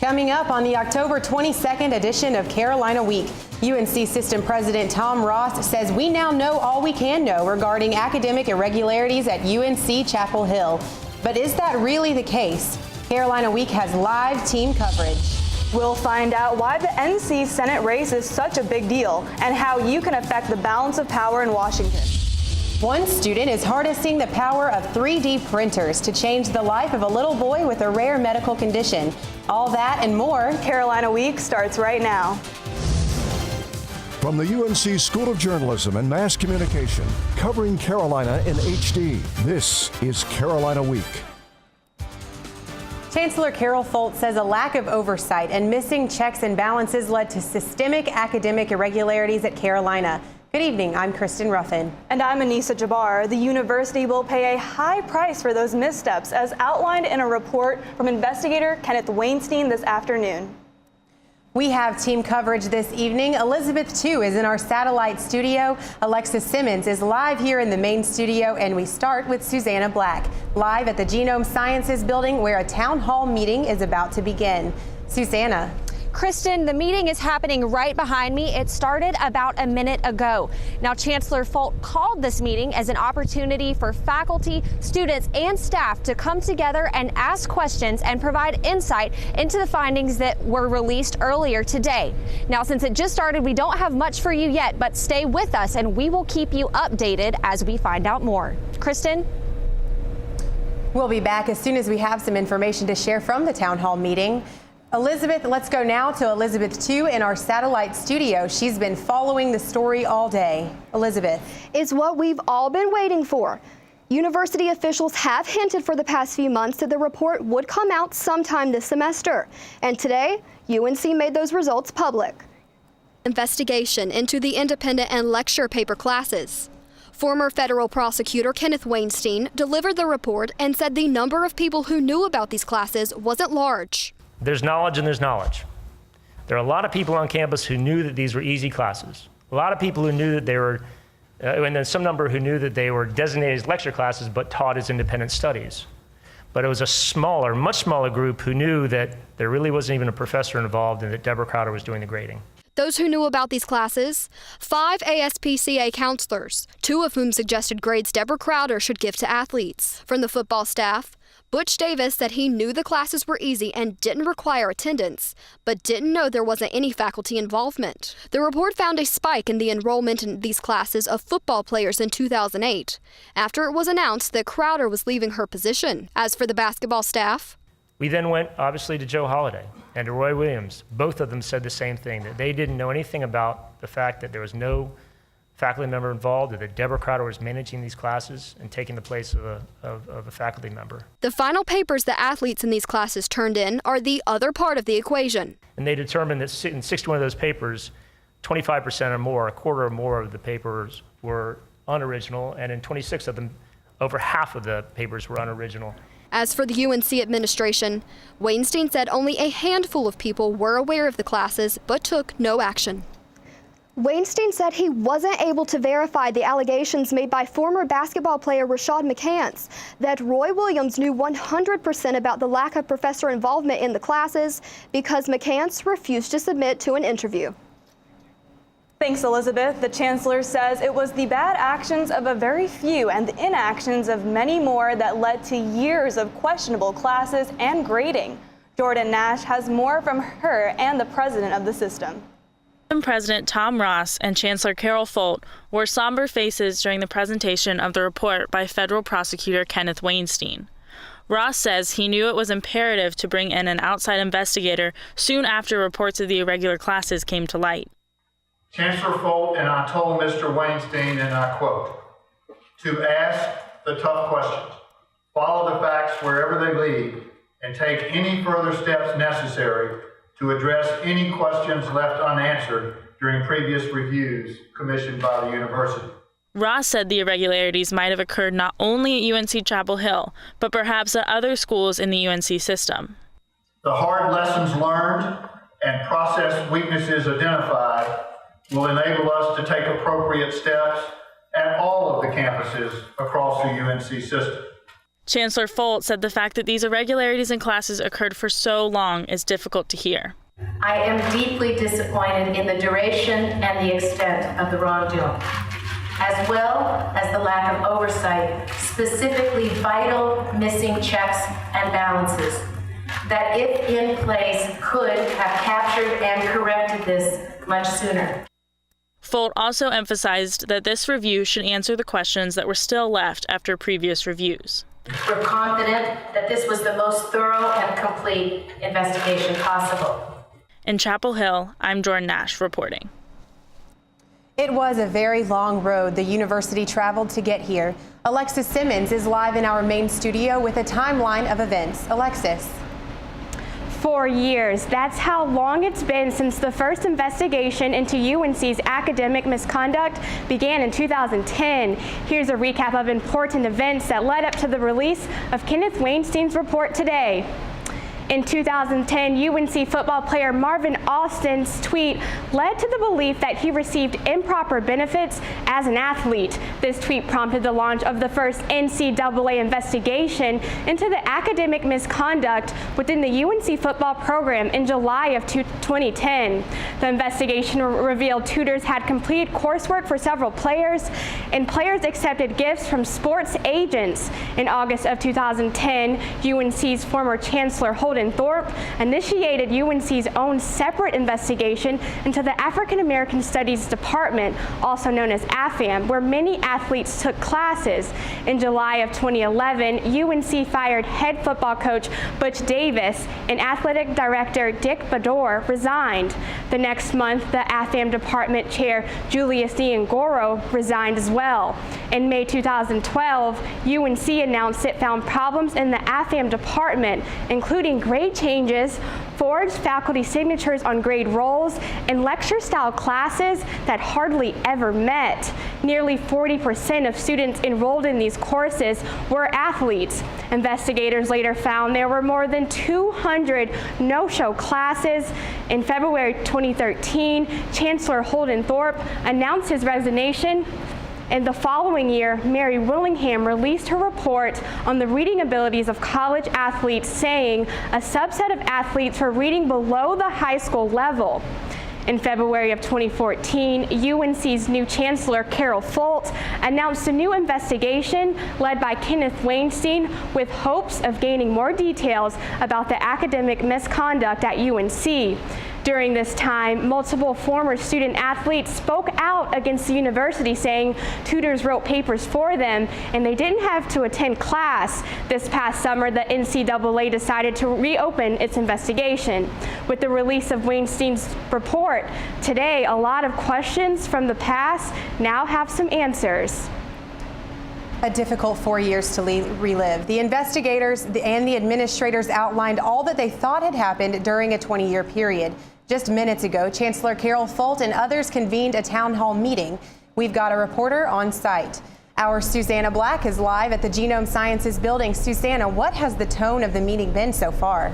Coming up on the October 22nd edition of Carolina Week, UNC System President Tom Ross says we now know all we can know regarding academic irregularities at UNC Chapel Hill. But is that really the case? Carolina Week has live team coverage. We'll find out why the NC Senate race is such a big deal and how you can affect the balance of power in Washington. One student is harnessing the power of 3D printers to change the life of a little boy with a rare medical condition. All that and more. Carolina Week starts right now. From the UNC School of Journalism and Mass Communication, covering Carolina in HD, this is Carolina Week. Chancellor Carol Folt says a lack of oversight and missing checks and balances led to systemic academic irregularities at Carolina. Good evening, I'm Kristen Ruffin. And I'm Anissa Jabbar. The university will pay a high price for those missteps, as outlined in a report from investigator Kenneth Weinstein this afternoon. We have team coverage this evening. Elizabeth Two is in our satellite studio. Alexis Simmons is live here in the main studio, and we start with Susanna Black, live at the Genome Sciences building where a town hall meeting is about to begin. Susanna. Kristen, the meeting is happening right behind me. It started about a minute ago. Now, Chancellor Folt called this meeting as an opportunity for faculty, students, and staff to come together and ask questions and provide insight into the findings that were released earlier today. Now, since it just started, we don't have much for you yet, but stay with us and we will keep you updated as we find out more. Kristen? We'll be back as soon as we have some information to share from the town hall meeting. Elizabeth, let's go now to Elizabeth Two in our satellite studio. She's been following the story all day. Elizabeth. It's what we've all been waiting for. University officials have hinted for the past few months that the report would come out sometime this semester. And today, UNC made those results public. Investigation into the independent and lecture paper classes. Former federal prosecutor Kenneth Weinstein delivered the report and said the number of people who knew about these classes wasn't large. There's knowledge and there's knowledge. There are a lot of people on campus who knew that these were easy classes. A lot of people who knew that they were, and then some number who knew that they were designated as lecture classes but taught as independent studies. But it was a smaller, much smaller group who knew that there really wasn't even a professor involved and that Deborah Crowder was doing the grading. Those who knew about these classes, 5 ASPCA counselors, 2 of whom suggested grades Deborah Crowder should give to athletes. From the football staff, Butch Davis said he knew the classes were easy and didn't require attendance, but didn't know there wasn't any faculty involvement. The report found a spike in the enrollment in these classes of football players in 2008, after it was announced that Crowder was leaving her position. As for the basketball staff, we then went, obviously, to Joe Holliday and to Roy Williams. Both of them said the same thing, that they didn't know anything about the fact that there was no faculty member involved, or that Deborah Crowder was managing these classes and taking the place of a faculty member. The final papers that athletes in these classes turned in are the other part of the equation. And they determined that in 61 of those papers, 25% or more, a quarter or more of the papers were unoriginal, and in 26 of them, over half of the papers were unoriginal. As for the UNC administration, Weinstein said only a handful of people were aware of the classes but took no action. Weinstein said he wasn't able to verify the allegations made by former basketball player Rashad McCants that Roy Williams knew 100% about the lack of professor involvement in the classes because McCants refused to submit to an interview. Thanks, Elizabeth. The chancellor says it was the bad actions of a very few and the inactions of many more that led to years of questionable classes and grading. Jordan Nash has more from her and the president of the system. President Tom Ross and Chancellor Carol Folt wore somber faces during the presentation of the report by federal prosecutor Kenneth Weinstein. Ross says he knew it was imperative to bring in an outside investigator soon after reports of the irregular classes came to light. Chancellor Folt and I told Mr. Weinstein, and I quote, to ask the tough questions, follow the facts wherever they lead, and take any further steps necessary to address any questions left unanswered during previous reviews commissioned by the university. Ross said the irregularities might have occurred not only at UNC Chapel Hill, but perhaps at other schools in the UNC system. The hard lessons learned and process weaknesses identified will enable us to take appropriate steps at all of the campuses across the UNC system. Chancellor Folt said the fact that these irregularities in classes occurred for so long is difficult to hear. I am deeply disappointed in the duration and the extent of the wrongdoing, as well as the lack of oversight, specifically vital missing checks and balances that, if in place, could have captured and corrected this much sooner. Folt also emphasized that this review should answer the questions that were still left after previous reviews. We're confident that this was the most thorough and complete investigation possible. In Chapel Hill, I'm Jordan Nash reporting. It was a very long road the university traveled to get here. Alexis Simmons is live in our main studio with a timeline of events. Alexis. 4 years. That's how long it's been since the first investigation into UNC's academic misconduct began in 2010. Here's a recap of important events that led up to the release of Kenneth Wainstein's report today. In 2010, UNC football player Marvin Austin's tweet led to the belief that he received improper benefits as an athlete. This tweet prompted the launch of the first NCAA investigation into the academic misconduct within the UNC football program in July of 2010. The investigation revealed tutors had completed coursework for several players, and players accepted gifts from sports agents. In August of 2010, UNC's former Chancellor Holden Thorpe initiated UNC's own separate investigation into the African American Studies Department, also known as AFAM, where many athletes took classes. In July of 2011, UNC fired head football coach Butch Davis, and athletic director Dick Bador resigned. The next month, the AFAM department chair Julius D'Angoro resigned as well. In May 2012, UNC announced it found problems in the AFAM department, including grade changes, forged faculty signatures on grade rolls, and lecture-style classes that hardly ever met. Nearly 40% of students enrolled in these courses were athletes. Investigators later found there were more than 200 no-show classes. In February 2013, Chancellor Holden Thorpe announced his resignation. In the following year, Mary Willingham released her report on the reading abilities of college athletes, saying a subset of athletes were reading below the high school level. In February of 2014, UNC's new chancellor, Carol Folt, announced a new investigation led by Kenneth Weinstein with hopes of gaining more details about the academic misconduct at UNC. During this time, multiple former student athletes spoke out against the university, saying tutors wrote papers for them and they didn't have to attend class. This past summer, the NCAA decided to reopen its investigation. With the release of Weinstein's report today, a lot of questions from the past now have some answers. A difficult 4 years to relive. The investigators and the administrators outlined all that they thought had happened during a 20-year period. Just minutes ago, Chancellor Carol Folt and others convened a town hall meeting. We've got a reporter on site. Our Susanna Black is live at the Genome Sciences building. Susanna, what has the tone of the meeting been so far?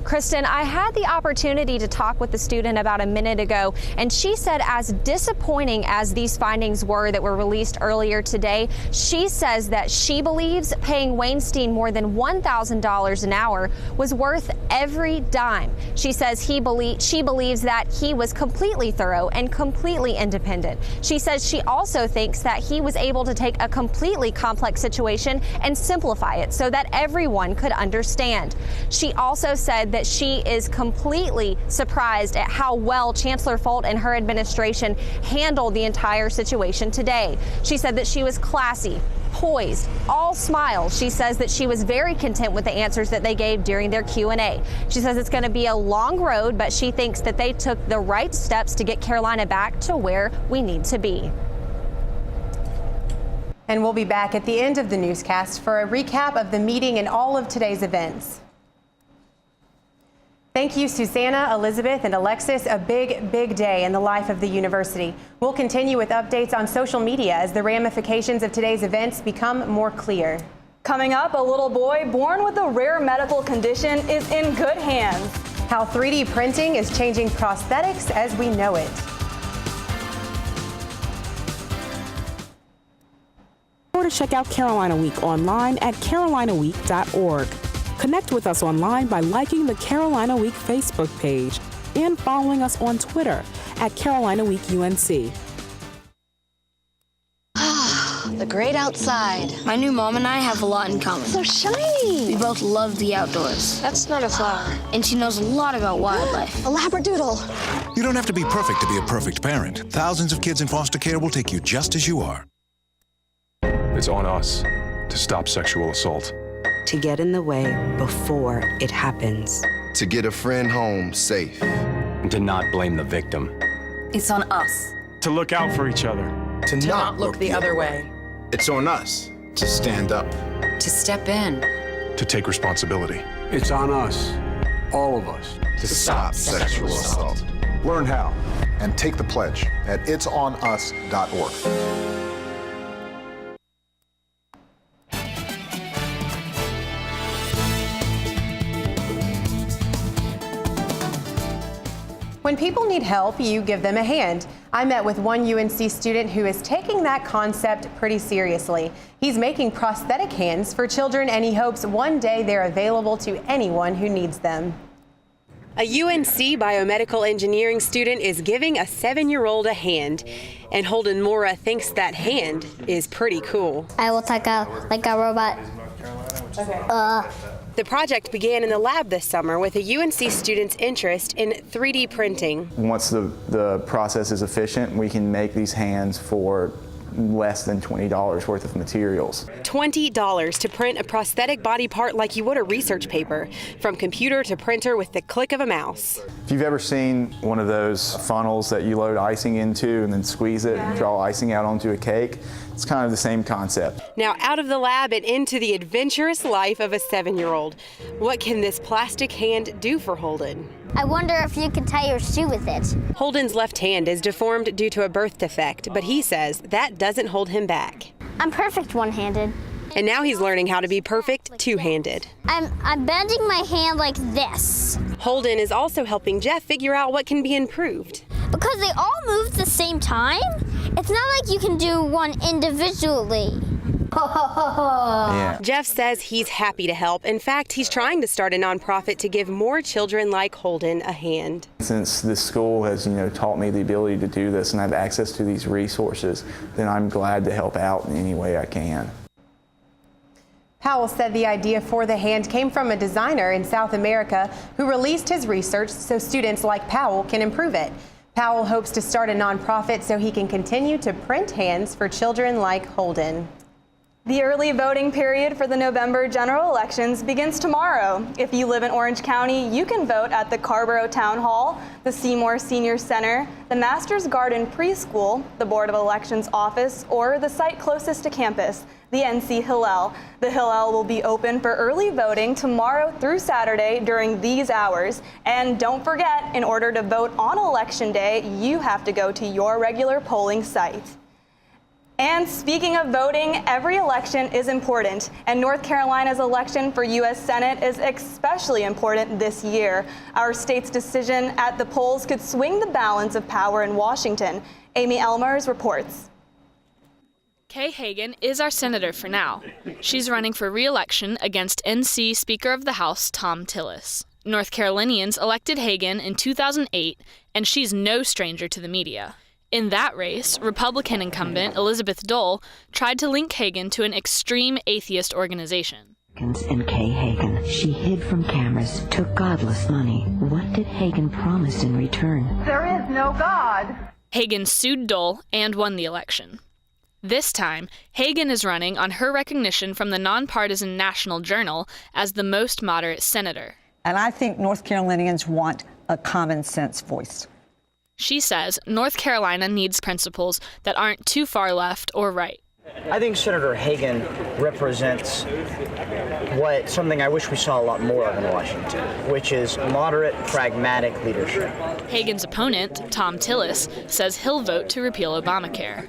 Kristen, I had the opportunity to talk with the student about a minute ago, and she said as disappointing as these findings were that were released earlier today, she says that she believes paying Weinstein more than $1,000 an hour was worth every dime. She says she believes that he was completely thorough and completely independent. She says she also thinks that he was able to take a completely complex situation and simplify it so that everyone could understand. She also said that she is completely surprised at how well Chancellor Folt and her administration handled the entire situation today. She said that she was classy, poised, all smiles. She says that she was very content with the answers that they gave during their Q&A. She says it's going to be a long road, but she thinks that they took the right steps to get Carolina back to where we need to be. And we'll be back at the end of the newscast for a recap of the meeting and all of today's events. Thank you, Susanna, Elizabeth, and Alexis. A big, big day in the life of the university. We'll continue with updates on social media as the ramifications of today's events become more clear. Coming up, a little boy born with a rare medical condition is in good hands. How 3D printing is changing prosthetics as we know it. to check out Carolina Week online at carolinaweek.org. Connect with us online by liking the Carolina Week Facebook page and following us on Twitter at Carolina Week UNC. The great outside. My new mom and I have a lot in common. So shiny. We both love the outdoors. That's not a flower. And she knows a lot about wildlife. A labradoodle. You don't have to be perfect to be a perfect parent. Thousands of kids in foster care will take you just as you are. It's on us to stop sexual assault. To get in the way before it happens. To get a friend home safe. And to not blame the victim. It's on us. To look out for each other. To not look the other way. It's on us to stand up. To step in. To take responsibility. It's on us, all of us, to stop sexual assault. Learn how and take the pledge at itsonus.org. When people need help, you give them a hand. I met with one UNC student who is taking that concept pretty seriously. He's making prosthetic hands for children, and he hopes one day they're available to anyone who needs them. A UNC biomedical engineering student is giving a 7-year-old a hand, and Holden Mora thinks that hand is pretty cool. I will take a robot. The project began in the lab this summer with a UNC student's interest in 3D printing. Once the process is efficient, we can make these hands for less than $20 worth of materials. $20 to print a prosthetic body part like you would a research paper, from computer to printer with the click of a mouse. If you've ever seen one of those funnels that you load icing into and then squeeze it and draw icing out onto a cake, it's kind of the same concept. Now out of the lab and into the adventurous life of a 7-year-old. What can this plastic hand do for Holden? I wonder if you could tie your shoe with it. Holden's left hand is deformed due to a birth defect, but he says that doesn't hold him back. I'm perfect one-handed. And now he's learning how to be perfect two-handed. I'm bending my hand like this. Holden is also helping Jeff figure out what can be improved. Because they all move at the same time, it's not like you can do one individually. Yeah. Jeff says he's happy to help. In fact, he's trying to start a nonprofit to give more children like Holden a hand. Since this school has, taught me the ability to do this and I have access to these resources, then I'm glad to help out in any way I can. Powell said the idea for the hand came from a designer in South America who released his research so students like Powell can improve it. Powell hopes to start a nonprofit so he can continue to print hands for children like Holden. The early voting period for the November general elections begins tomorrow. If you live in Orange County, you can vote at the Carborough Town Hall, the Seymour Senior Center, the Masters Garden Preschool, the Board of Elections office, or the site closest to campus, the NC Hillel. The Hillel will be open for early voting tomorrow through Saturday during these hours. And don't forget, in order to vote on Election Day, you have to go to your regular polling site. And speaking of voting, every election is important, and North Carolina's election for U.S. Senate is especially important this year. Our state's decision at the polls could swing the balance of power in Washington. Amy Elmers reports. Kay Hagan is our senator for now. She's running for re-election against NC Speaker of the House Thom Tillis. North Carolinians elected Hagan in 2008, and she's no stranger to the media. In that race, Republican incumbent Elizabeth Dole tried to link Hagan to an extreme atheist organization. And Kay Hagan, she hid from cameras, took godless money. What did Hagan promise in return? There is no God. Hagan sued Dole and won the election. This time, Hagan is running on her recognition from the nonpartisan National Journal as the most moderate senator. And I think North Carolinians want a common sense voice. She says North Carolina needs principles that aren't too far left or right. I think Senator Hagan represents something I wish we saw a lot more of in Washington, which is moderate, pragmatic leadership. Hagan's opponent, Thom Tillis, says he'll vote to repeal Obamacare.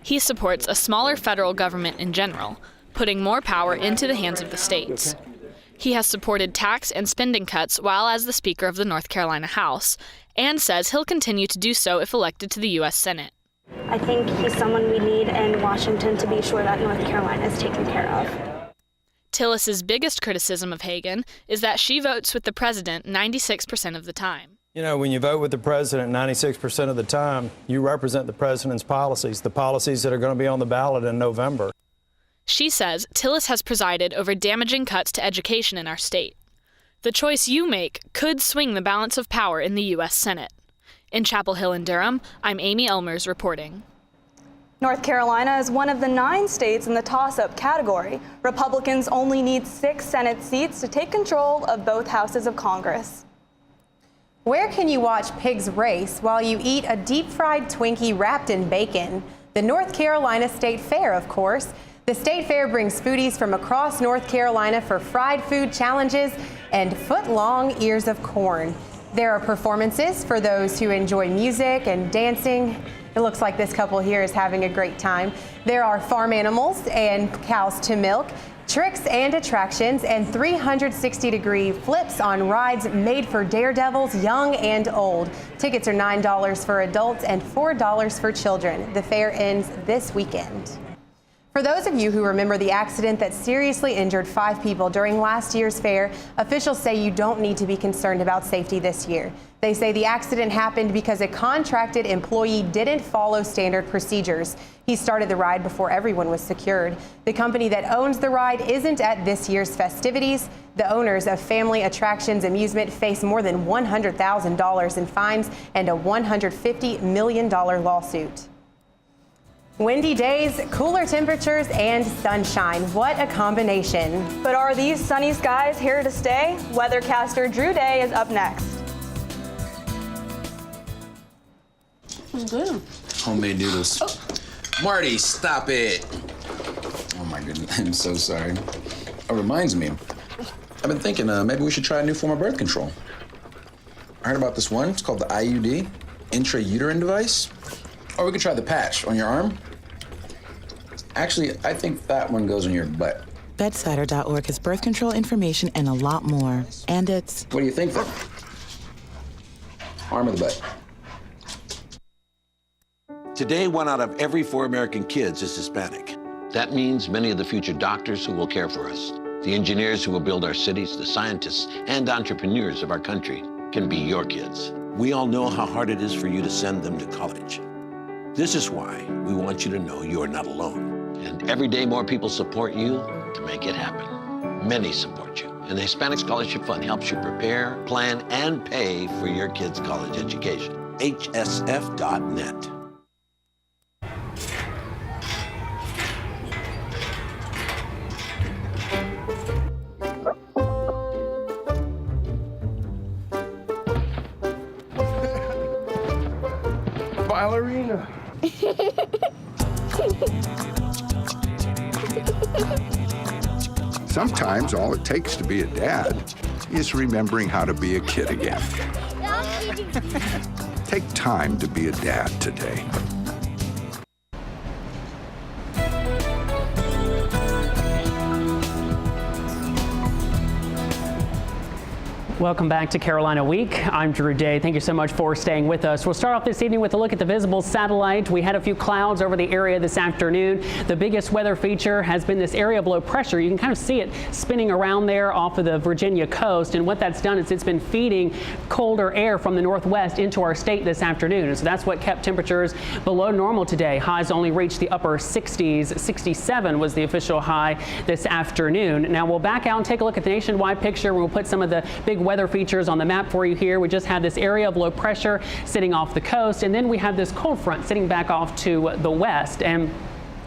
He supports a smaller federal government in general, putting more power into the hands of the states. He has supported tax and spending cuts while as the Speaker of the North Carolina House, and says he'll continue to do so if elected to the U.S. Senate. I think he's someone we need in Washington to be sure that North Carolina is taken care of. Tillis's biggest criticism of Hagan is that she votes with the president 96% of the time. You know, when you vote with the president 96% of the time, you represent the president's policies, the policies that are going to be on the ballot in November. She says Tillis has presided over damaging cuts to education in our state. The choice you make could swing the balance of power in the U.S. Senate. In Chapel Hill and Durham, I'm Amy Elmers reporting. North Carolina is one of the 9 states in the toss-up category. Republicans only need 6 Senate seats to take control of both houses of Congress. Where can you watch pigs race while you eat a deep-fried Twinkie wrapped in bacon? The North Carolina State Fair, of course. The State Fair brings foodies from across North Carolina for fried food challenges and foot-long ears of corn. There are performances for those who enjoy music and dancing. It looks like this couple here is having a great time. There are farm animals and cows to milk, tricks and attractions, and 360-degree flips on rides made for daredevils, young and old. Tickets are $9 for adults and $4 for children. The fair ends this weekend. For those of you who remember the accident that seriously injured 5 people during last year's fair, officials say you don't need to be concerned about safety this year. They say the accident happened because a contracted employee didn't follow standard procedures. He started the ride before everyone was secured. The company that owns the ride isn't at this year's festivities. The owners of Family Attractions Amusement face more than $100,000 in fines and a $150 million lawsuit. Windy days, cooler temperatures, and sunshine. What a combination. But are these sunny skies here to stay? Weathercaster Drew Day is up next. Good. Homemade noodles. Oh. Marty, stop it. Oh my goodness, I'm so sorry. It reminds me, I've been thinking maybe we should try a new form of birth control. I heard about this one, it's called the IUD, intrauterine device. Or we could try the patch on your arm. Actually, I think that one goes on your butt. Bedsider.org has birth control information and a lot more. And it's... What do you think then? Arm of the butt. Today, 1 out of every 4 American kids is Hispanic. That means many of the future doctors who will care for us, the engineers who will build our cities, the scientists and entrepreneurs of our country can be your kids. We all know how hard it is for you to send them to college. This is why we want you to know you are not alone. And every day more people support you to make it happen. Many support you. And the Hispanic Scholarship Fund helps you prepare, plan, and pay for your kids' college education. HSF.net. Ballerina. Sometimes all it takes to be a dad is remembering how to be a kid again. Take time to be a dad today. Welcome back to Carolina Week. I'm Drew Day. Thank you so much for staying with us. We'll start off this evening with a look at the visible satellite. We had a few clouds over the area this afternoon. The biggest weather feature has been this area of low pressure. You can kind of see it spinning around there off of the Virginia coast. And what that's done is it's been feeding colder air from the northwest into our state this afternoon. And so that's what kept temperatures below normal today. Highs only reached the upper 60s. 67 was the official high this afternoon. Now we'll back out and take a look at the nationwide picture. We'll put some of the big weather features on the map for you here. We just had this area of low pressure sitting off the coast, and then we have this cold front sitting back off to the west. And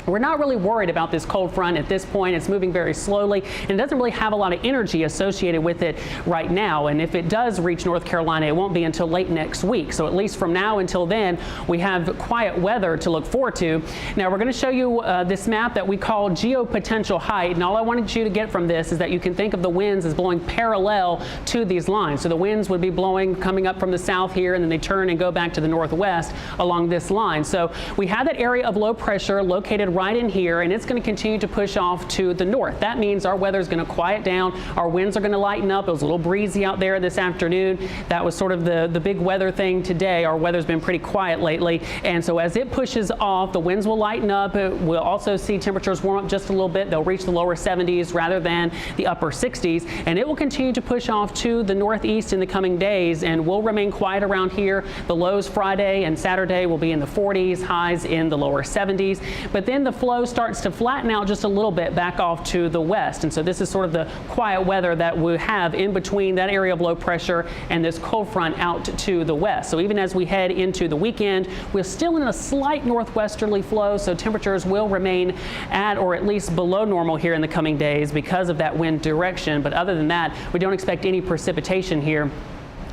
we're not really worried about this cold front at this point. It's moving very slowly, and it doesn't really have a lot of energy associated with it right now. And if it does reach North Carolina, it won't be until late next week. So at least from now until then, we have quiet weather to look forward to. Now we're going to show you this map that we call geopotential height. And all I wanted you to get from this is that you can think of the winds as blowing parallel to these lines. So the winds would be blowing coming up from the south here, and then they turn and go back to the northwest along this line. So we have that area of low pressure located right in here, and it's going to continue to push off to the north. That means our weather is going to quiet down. Our winds are going to lighten up. It was a little breezy out there this afternoon. That was sort of the big weather thing today. Our weather's been pretty quiet lately, and so as it pushes off, the winds will lighten up. We'll also see temperatures warm up just a little bit. They'll reach the lower 70s rather than the upper 60s, and it will continue to push off to the northeast in the coming days, and we'll remain quiet around here. The lows Friday and Saturday will be in the 40s, highs in the lower 70s, but then the flow starts to flatten out just a little bit back off to the west, and so this is sort of the quiet weather that we have in between that area of low pressure and this cold front out to the west. So even as we head into the weekend, we're still in a slight northwesterly flow, so temperatures will remain at or at least below normal here in the coming days because of that wind direction. But other than that, we don't expect any precipitation here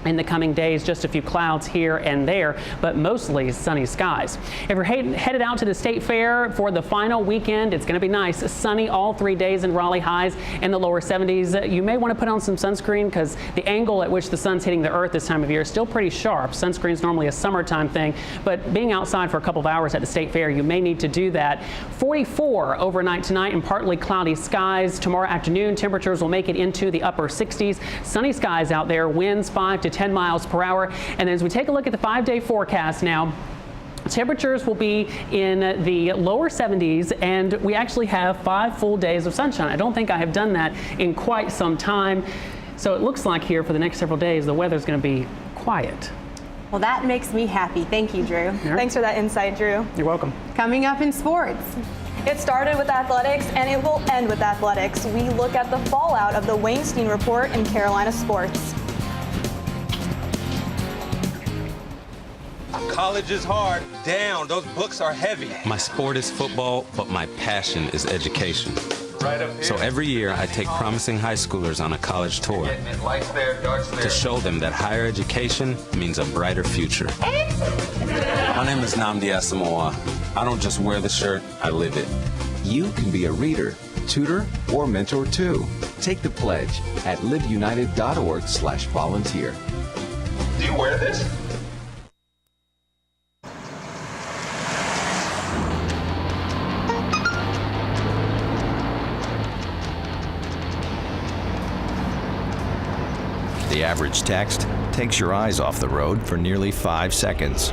in the coming days, just a few clouds here and there, but mostly sunny skies. If you're headed out to the State Fair for the final weekend, it's going to be nice. Sunny all 3 days in Raleigh, highs in the lower 70s. You may want to put on some sunscreen because the angle at which the sun's hitting the earth this time of year is still pretty sharp. Sunscreen is normally a summertime thing, but being outside for a couple of hours at the State Fair, you may need to do that. 44 overnight tonight and partly cloudy skies. Tomorrow afternoon, temperatures will make it into the upper 60s. Sunny skies out there, winds 5 to 10 miles per hour. And as we take a look at the 5-day forecast now, temperatures will be in the lower 70s, and we actually have 5 full days of sunshine. I don't think I have done that in quite some time. So it looks like here for the next several days, the weather's going to be quiet. Well, that makes me happy. Thank you, Drew. Thanks for that insight, Drew. You're welcome. Coming up in sports. It started with athletics and it will end with athletics. We look at the fallout of the Weinstein report in Carolina sports. College is hard. Damn, those books are heavy. My sport is football, but my passion is education. Right up here. So every year I take promising high schoolers on a college tour Lights there, darts there. to show them that higher education means a brighter future. My name is Nnamdi Asamoah. I don't just wear the shirt, I live it. You can be a reader, tutor, or mentor too. Take the pledge at liveunited.org/volunteer. Do you wear this? The average text takes your eyes off the road for nearly 5 seconds.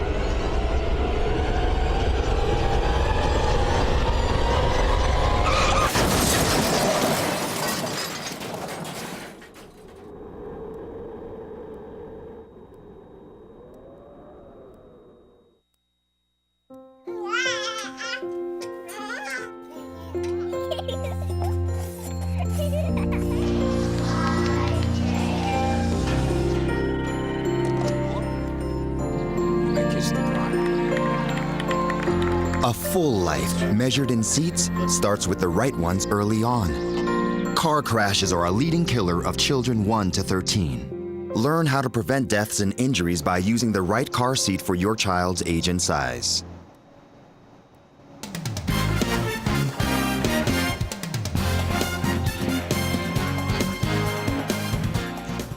A full life measured in seats starts with the right ones early on. Car crashes are a leading killer of children 1 to 13. Learn how to prevent deaths and injuries by using the right car seat for your child's age and size.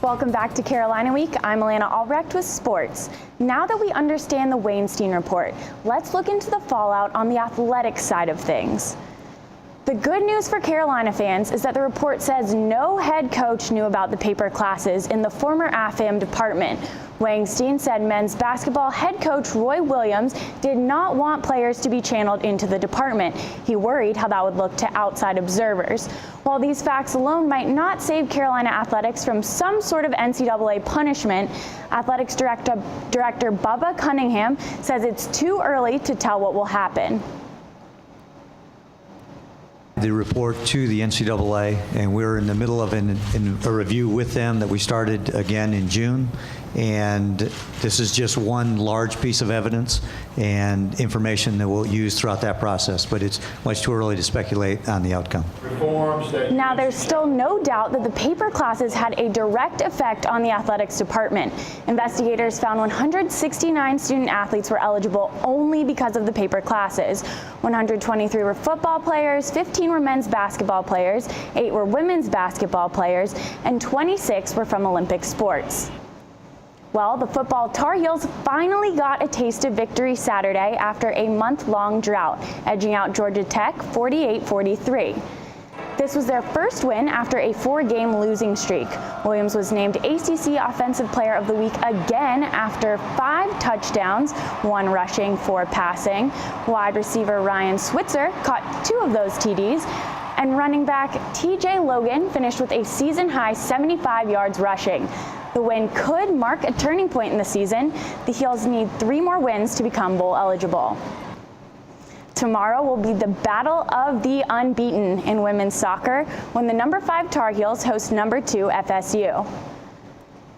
Welcome back to Carolina Week. I'm Alana Albrecht with sports. Now that we understand the Weinstein report, let's look into the fallout on the athletics side of things. The good news for Carolina fans is that the report says no head coach knew about the paper classes in the former AFAM department. Weinstein said men's basketball head coach Roy Williams did not want players to be channeled into the department. He worried how that would look to outside observers. While these facts alone might not save Carolina athletics from some sort of NCAA punishment, athletics director Bubba Cunningham says it's too early to tell what will happen. The report to the NCAA, and we're in the middle of a review with them that we started again in June. And this is just one large piece of evidence and information that we'll use throughout that process, but it's much too early to speculate on the outcome. Now, there's still no doubt that the paper classes had a direct effect on the athletics department. Investigators found 169 student athletes were eligible only because of the paper classes. 123 were football players, 15 were men's basketball players, 8 were women's basketball players, and 26 were from Olympic sports. Well, the football Tar Heels finally got a taste of victory Saturday after a month-long drought, edging out Georgia Tech 48-43. This was their first win after a 4-game losing streak. Williams was named ACC Offensive Player of the Week again after 5 touchdowns, 1 rushing, 4 passing. Wide receiver Ryan Switzer caught 2 of those TDs, and running back TJ Logan finished with a season-high 75 yards rushing. The win could mark a turning point in the season. The Heels need 3 more wins to become bowl eligible. Tomorrow will be the battle of the unbeaten in women's soccer when the number 5 Tar Heels host number 2 FSU.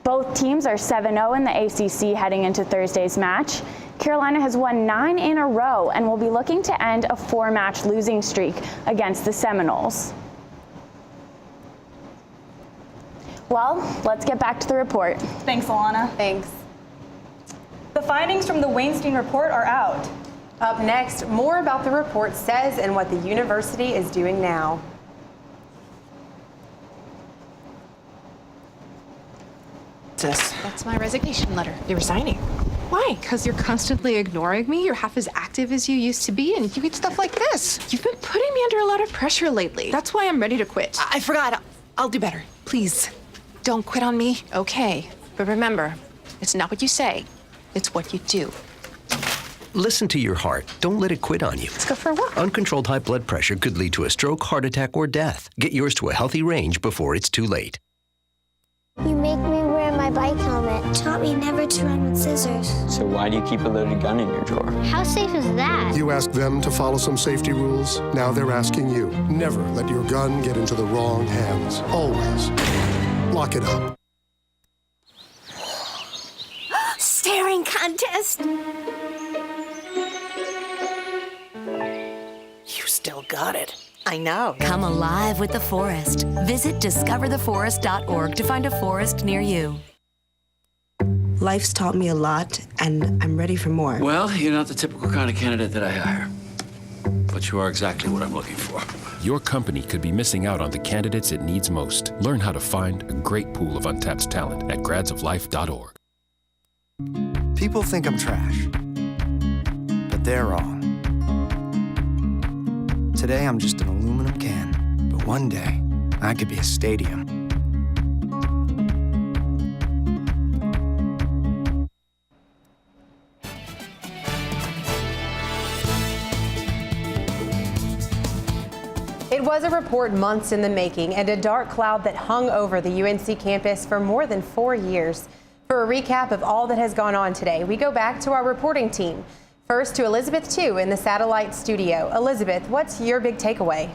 Both teams are 7-0 in the ACC heading into Thursday's match. Carolina has won 9 in a row and will be looking to end a 4-match losing streak against the Seminoles. Well, let's get back to the report. Thanks, Alana. Thanks. The findings from the Weinstein report are out. Up next, more about the report says and what the university is doing now. That's my resignation letter. You're resigning. Why? Because you're constantly ignoring me. You're half as active as you used to be, and you get stuff like this. You've been putting me under a lot of pressure lately. That's why I'm ready to quit. I forgot. I'll do better. Please, don't quit on me. Okay. But remember, it's not what you say. It's what you do. Listen to your heart. Don't let it quit on you. Let's go for a walk. Uncontrolled high blood pressure could lead to a stroke, heart attack, or death. Get yours to a healthy range before it's too late. You make me wear my bike helmet. Taught me never to run with scissors. So why do you keep a loaded gun in your drawer? How safe is that? You asked them to follow some safety rules. Now they're asking you. Never let your gun get into the wrong hands. Always. Lock it up. Staring contest. You still got it. I know. Come alive with the forest. Visit discovertheforest.org to find a forest near you. Life's taught me a lot, and I'm ready for more. Well, you're not the typical kind of candidate that I hire. But you are exactly what I'm looking for. Your company could be missing out on the candidates it needs most. Learn how to find a great pool of untapped talent at gradsoflife.org. People think I'm trash, but they're wrong. Today, I'm just an aluminum can, but one day, I could be a stadium. It was a report months in the making and a dark cloud that hung over the UNC campus for more than 4 years. For a recap of all that has gone on today, we go back to our reporting team. First to Elizabeth Tu in the satellite studio. Elizabeth, what's your big takeaway?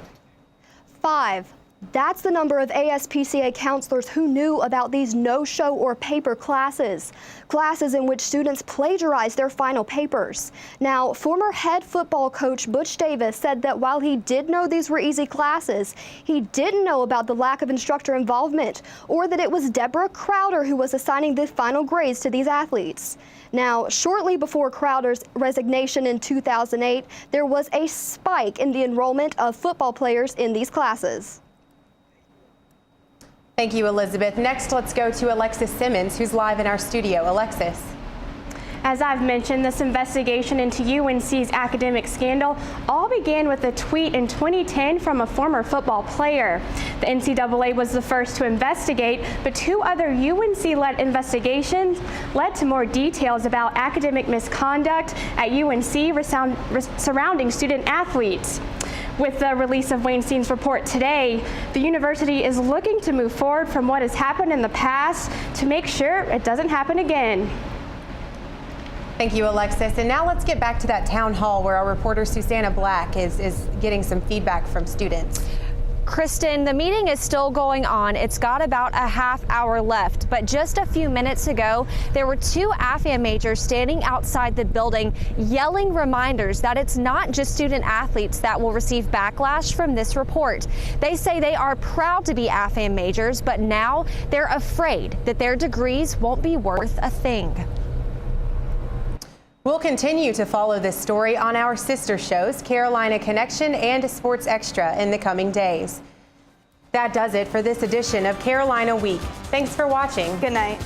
5. That's the number of ASPCA counselors who knew about these no-show or paper classes. Classes in which students plagiarized their final papers. Now, former head football coach Butch Davis said that while he did know these were easy classes, he didn't know about the lack of instructor involvement or that it was Deborah Crowder who was assigning the final grades to these athletes. Now, shortly before Crowder's resignation in 2008, there was a spike in the enrollment of football players in these classes. Thank you, Elizabeth. Next, let's go to Alexis Simmons, who's live in our studio. Alexis. As I've mentioned, this investigation into UNC's academic scandal all began with a tweet in 2010 from a former football player. The NCAA was the first to investigate, but 2 other UNC-led investigations led to more details about academic misconduct at UNC surrounding student athletes. With the release of Weinstein's report today, the university is looking to move forward from what has happened in the past to make sure it doesn't happen again. Thank you, Alexis. And now let's get back to that town hall where our reporter Susanna Black is getting some feedback from students. Kristen, the meeting is still going on. It's got about a half hour left, but just a few minutes ago, there were 2 AFIA majors standing outside the building yelling reminders that it's not just student athletes that will receive backlash from this report. They say they are proud to be AFIA majors, but now they're afraid that their degrees won't be worth a thing. We'll continue to follow this story on our sister shows, Carolina Connection and Sports Extra, in the coming days. That does it for this edition of Carolina Week. Thanks for watching. Good night.